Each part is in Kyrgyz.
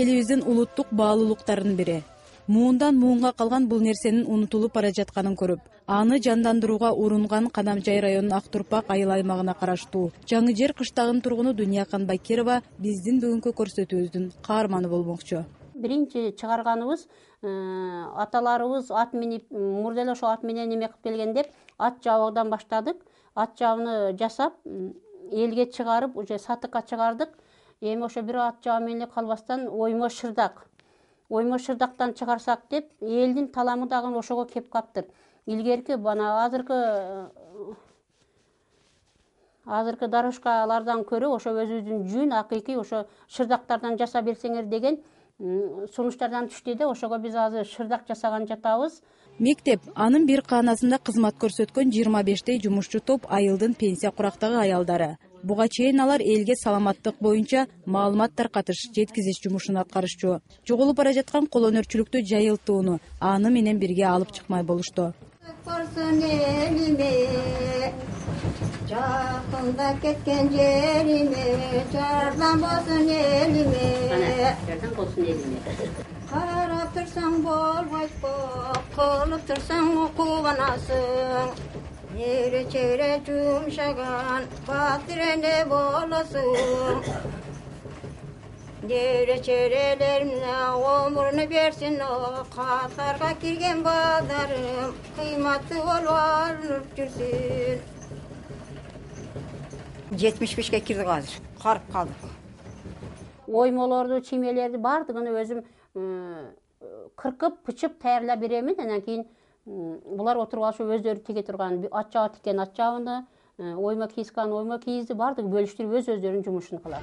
элибиздин улуттук баалуулуктарынын бири. Муундан муунга калган бул нерсенин унутулуп бара жатканын көрүп, аны жандандырууга урунган Кадамжай районунун Актурпак айыл аймагына караштуу Жаңы Жер кыштагынын тургуну Дуниякан Байкирова биздин бүгүнкү көрсөтүүбүздүн каарманы болмокчу. Биринчи чыгарганыбыз аталарыбыз ат минип, мурда эле ошо ат менен эме кылып келген деп, ат жабыдан баштадык. Ат жабыны жасап, элге чыгарып, уже сатыкка чыгардык. Эми ошо бир ат жабы менен калбастан оймо шырдактан чыгарсак деп, элдин таламы дагы ошого кеп каптыр. Илгерки бана азыркы дорожкалардан көрө ошо өзүбүздүн жүн, акыйкый ошо шырдактардан жаса берсеңер деген сунуштардан түштү да, ошого биз азыр шырдак жасаган жатабыз. Мектеп анын бир каанасында кызмат көрсөткөн 25 жумушчу топ айылдын пенсия курактагы аялдары. Буга чейин алар элге саламаттык боюнча маалымат таркатыш, жеткизиш жумушун аткарышчу. Жоголуп бара жаткан кол өнөрчүлүктү жайылтууну аны менен бирге алып чыкмай болушту. Жақында кеткен жериме, жардан болсын элиме. Қарап тұрсаң болмайт көп, қылып тұрсаң қуанасың. Ере-чере жұмшаған, батырене боласың. Ере-черелерімне өміріні берсін, қатарға келген балдарым, қиматты оларып жүрсін. 75'e kirdik hazır. Karıp kaldık. Oymolordu, çimelerdi bardığını özüm kırkıp, pıçıp tayarla biremin. Ondan keyin bular oturgaşı özleri teke turgan. At jağı tikken at jağını, oyma kiyiskan oyma kiyizdi bardık bölüştürüp özlerinin jumuşunu kılar.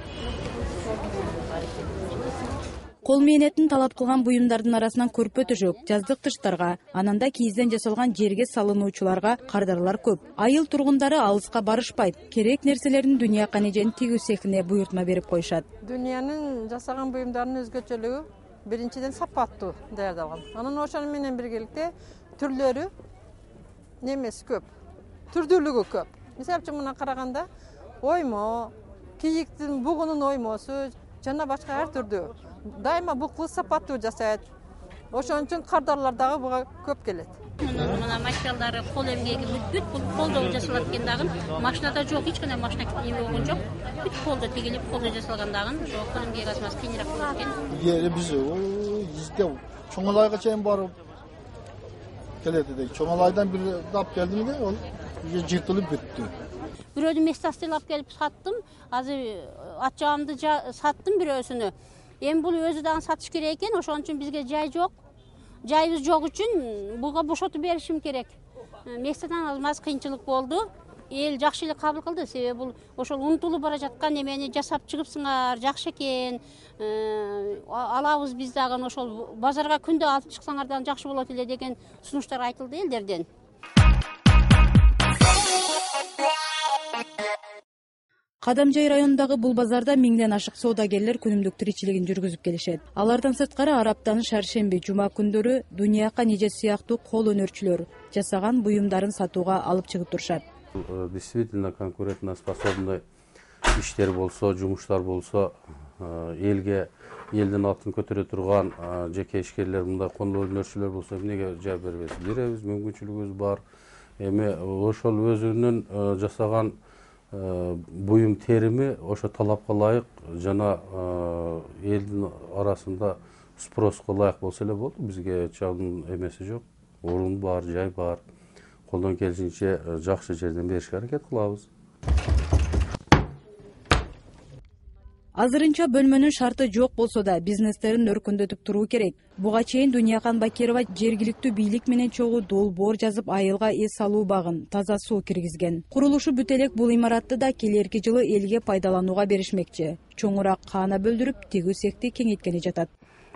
Кол мээнетин талап кылган буюмдардын арасынан көрпө төшөк, жаздык тыштарга, ананда кийизден жасалган жерге салынуучуларга кардарлар көп. Айыл тургундары алыска барышпайт. Керек нерселерин Дуниякан эженин тигүү цехине буйртма берип коюшат. Дүйнөнүн жасаган буюмдарынын өзгөчөлүгү биринчиден сапаттуу даярдалган. Анын ошону менен биргеликте түрлөрү немеси көп. Түрдүүлүгү көп. Мисалы үчүн мына караганда оймо, кийиктин бугунун оймосу жана башка ар түрдүү. Дайыма бұл қылыс сапаттуу жасайт. Ошон үчүн кардарлар дагы буга көп келет. Мына материалдары кол эмгеги бүт колдо жасалат экен дагы. Машинада жок, эч кандай машина эме болгон жок. Бүт колдо тегилип, колдо жасалган дагы. Ошо кол эмгеги азмас кийинирээк болот экен. Эли биз изде Чоңалайга чейин барып келет эдик. Чоңалайдан бир дап келдим да, ол жыртылып бүттү. Бирөөдүн местастын алып келип саттым. Азыр ат жаамды саттым бирөөсүнү. Эми бул өзү дагы сатыш керек экен, ошон үчүн бизге жай жок. Жайыбыз жок үчүн буга бошотуп беришим керек. Местадан алмаз кыйынчылык болду. Эл жакшы эле кабыл кылды, себеби бул ошол унутулуп бара жаткан эмени жасап чыгыпсыңар, жакшы экен. Алабыз биз дагы ошол базарга күндө алып чыксаңар дагы жакшы болот эле деген сунуштар айтылды элдерден. Кадамжай районундагы бул базарда миңден ашык соодагерлер күнүмдүк тиричилигин жүргүзүп келишет. Алардан сырткары араптан шаршемби, жума күндөрү Дуниякан эже сыяктуу кол өнөрчүлөр жасаган буюмдарын сатууга алып чыгып турушат. Действительно конкурентоспособный иштер болсо, жумуштар болсо, элдин атын көтөрө турган жеке ишкерлер, мындай кол өнөрчүлөр болсо эмнеге жай бербейбиз? Беребиз, мүмкүнчүлүгүбүз бар. Эми ошол өзүнүн жасаган буюм терими ошо талапка ылайык жана элдин арасында спроско ылайык болсо эле болду. Бизге чагым эмеси жок. Орун бар, жай бар. Колдон келишинче жакшы жерден беришке аракет кылабыз. Азырынча бөлмөнүн шарты жок болсо да бизнестерин өркүндөтүп туруу керек. Буга чейин Дуниякан Байкирова жергиликтүү бийлик менен чогуу долбоор жазып айылга эс алуу багын, таза суу киргизген. Курулушу бүт элек бул имаратты да келерки жылы элге пайдаланууга беришмекчи. Чоңураак каана бөлдүрүп тигүү цехти кеңейткени жатат.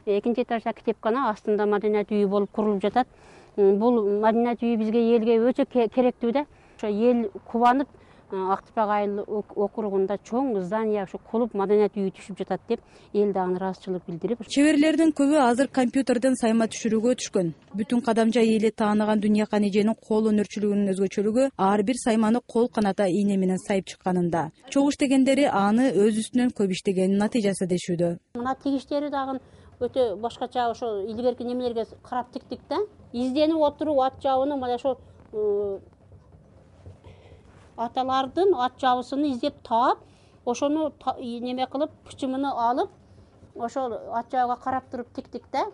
Экинчи этажда китепкана, астында маданият үйү болуп курулуп жатат. Бул маданият үйү бизге элге өтө керектүү да. Ошо эл кубанып Актыпак айыл округунда чоң здание ушу клуб маданият үйү түшүп жатат деп эл дагы ыраазычылык билдирип. Чеберлердин көбү азыр компьютерден сайма түшүрүүгө түшкөн. Бүтүн кадамжа эли тааныган Дүньякан эженин кол өнөрчүлүгүнүн өзгөчөлүгү ар бир сайманы кол каната ийне менен сайып чыкканында. Чогуу иштегендери аны өз үстүнөн көп иштегенин натыйжасы дешүүдө. Мына тигиштери дагы өтө башкача ошо илгерки немелерге карап тиктик да. Изденип отуруп ат жабыны мына ошо аталардын ат жабысын издеп таап, ошону неме кылып, пычымыны алып, ошол ат жабыга карап туруп тиктик да.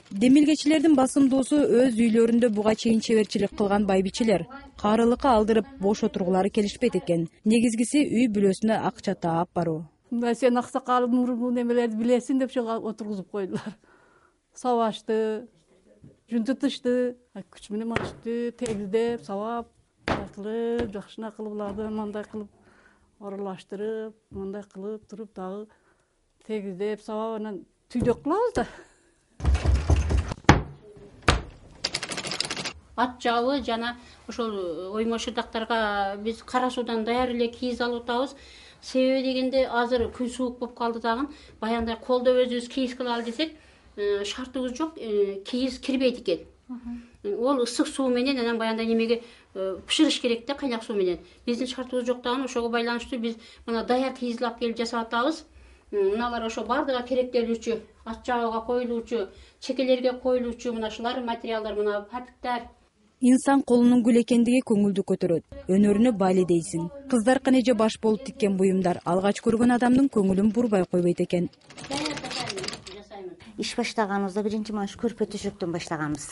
Демилгечилердин басымдуусу өз үйлөрүндө буга чейин чеберчилик кылган байбичелер. Карылыкка алдырып бош отургулары келишпейт экен. Негизгиси үй бүлөсүнө акча таап баруу. Мына сен аксакал мурму немелерди билесиң деп ошого отургузуп койдулар. Сабашты, жунтутушты, күч менен ачты, тегиздеп, сабап, кылып, жакшына кылып уларды мындай кылып аралаштырып, мындай кылып туруп дагы тегиздеп, сабап анан түйдөк кылабыз да. Ат жабы жана ошол оймо шырдактарга биз кара суудан даяр эле кийиз алып атабыз. Себеби дегенде азыр күн суук болуп калды дагы. Баягындай колдо өзүбүз кийиз кылалы десек, шартыбыз жок, кийиз кирбейт экен. Ол ысык суу менен анан баягындай немеге пышырыш керек да, кайнак суу менен. Биздин шартыбыз жок дагы, ошого байланыштуу биз мына даяр кийизди алып келип жасап атабыз. Мыналар ошо бардыгы керектелүүчү, ат жабыга коюлуучу, чекелерге коюлуучу мына ушулар материалдар, мына папиктер. Инсан колунун гүл экендиги көңүлдү көтөрөт. Өнөрүнө бали дейсиң. Кыздар эже баш болуп тиккен буюмдар алгач көргөн адамдын көңүлүн бурбай койбойт экен. Иш баштаганыбызда биринчи маш көрпө төшөктөн баштаганбыз.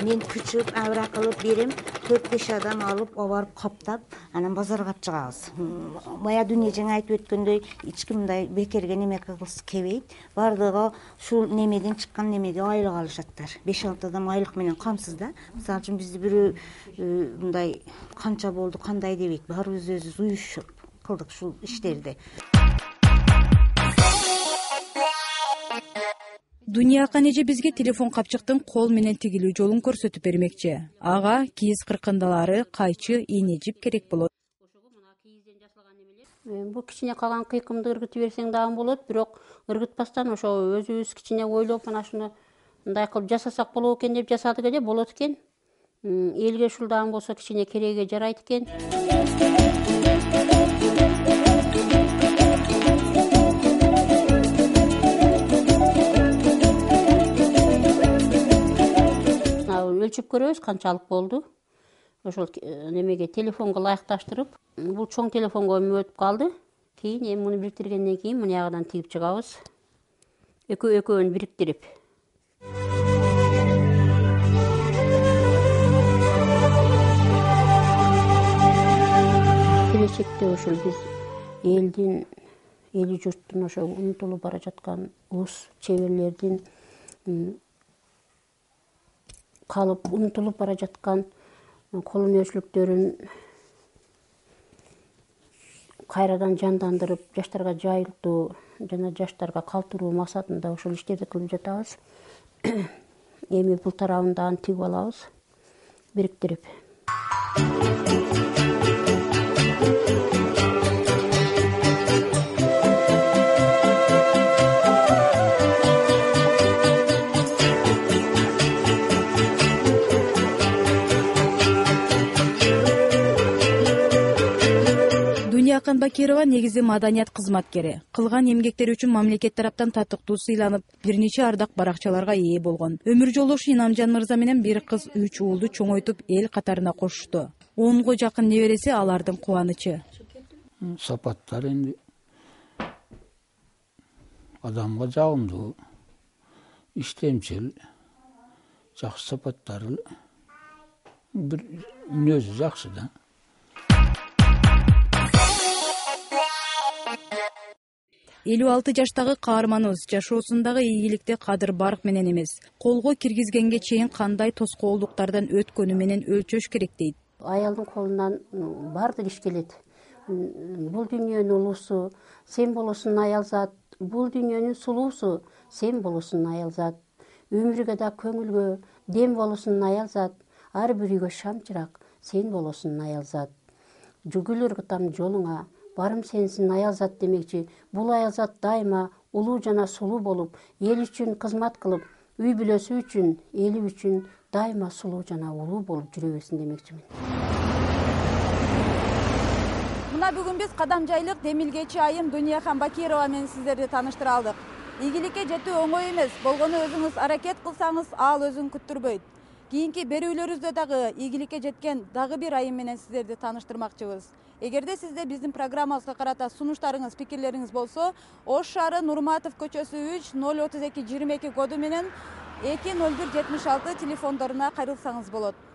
Мен күчүп, абра кылып берем, 4-5 адам алып, обарып каптап, анан базарга алып чыгабыз. Бая Дүнья жаңа айтып өткөндөй, эч ким мындай бекерге неме кылгысы келбейт. Бардыгы ушул немеден чыккан немеге айлык алышаттар. 5-6 адам айлык менен камсыз да. Мисалы үчүн бизди бирөө мындай канча болду, кандай дебейт. Баарыбыз өзүбүз уюшуп кылдык ушул иштерди. Дүньякан эже бизге телефон капчыктын кол менен тигилүү жолун көрсөтүп бермекчи. Ага кийиз кыркындылары, кайчы, ийне жип керек болот. Бул кичине калган кыйкымды ыргытып берсең дагы болот, бирок ыргытпастан ошо өзүбүз кичине ойлоп мына шуну мындай кылып жасасак болот экен деп жасадык эле, болот экен. Элге ушул дагы болсо кичине кереге жарайт экен. Өлчөп көрөбүз канчалык болду. Ошол немеге телефонго ылайыкташтырып, бул чоң телефонго өтүп калды. Кийин эми муну бириктиргенден кийин муну ягынан тигип чыгабыз. Экөөнү бириктирип. Келечекте ошол биз эли журттун ошо унутулуп бара жаткан уус чеберлердин калып унутулуп бара жаткан кол өнөрчүлүктөрүн кайрадан жандандырып, жаштарга жайылтуу жана жаштарга калтыруу максатында ошол иштерди кылып жатабыз. Эми бул тарабын дагы тигип алабыз, бириктирип. Дүньякан Бакирова негизи маданият кызматкери. Кылган эмгектери үчүн мамлекет тараптан татыктуу сыйланып, бир нече ардак баракчаларга ээ болгон. Өмүр жолдошу Инамжан мырза менен бир кыз 3 уулду чоңойтуп эл катарына кошушту. 10го жакын небереси алардын кубанычы. Сапаттар энди адамга жагымдуу, иштемчил, жакшы сапаттары бир мүнөзү жакшы да. 56 жаштагы каарманыбыз жашоосундагы ийгиликти кадыр барк менен эмес, колго киргизгенге чейин кандай тоскоолдуктардан өткөнү менен өлчөш керек дейт. Аялдын колунан баардык иш келет. Бул дүйнөнүн улуусу сен болосуң аялзат, бул дүйнөнүн сулуусу сен болосуң аялзат. Өмүргө да көңүлгө дем болосуң аялзат, ар бир үйгө шам чырак сен болосуң аялзат. Жүгүлөр кытам жолуңа, барым сенсин аялзат демекчи. Бул аялзат дайыма улуу жана сулуу болуп, эл үчүн кызмат кылып, үй бүлөсү үчүн, эли үчүн дайыма сулуу жана улуу болуп жүрө берсин демекчимин. Мына бүгүн биз Кадамжайлык демилгечи айым Дунияхан Бакирова менен сиздерди тааныштыра алдык. Ийгиликке жетүү оңой эмес, болгону өзүңүз аракет кылсаңыз, ал өзүн күттүрбөйт. Кийинки берүүлөрүбүздө дагы ийгиликке жеткен дагы бир айым менен сиздерди тааныштырмакчыбыз. Эгерде сизде биздин программабызга карата сунуштарыңыз, пикирлериңиз болсо, Ош шаары Нурматов көчөсү 3 032 22 коду менен 20176 телефондоруна кайрылсаңыз болот.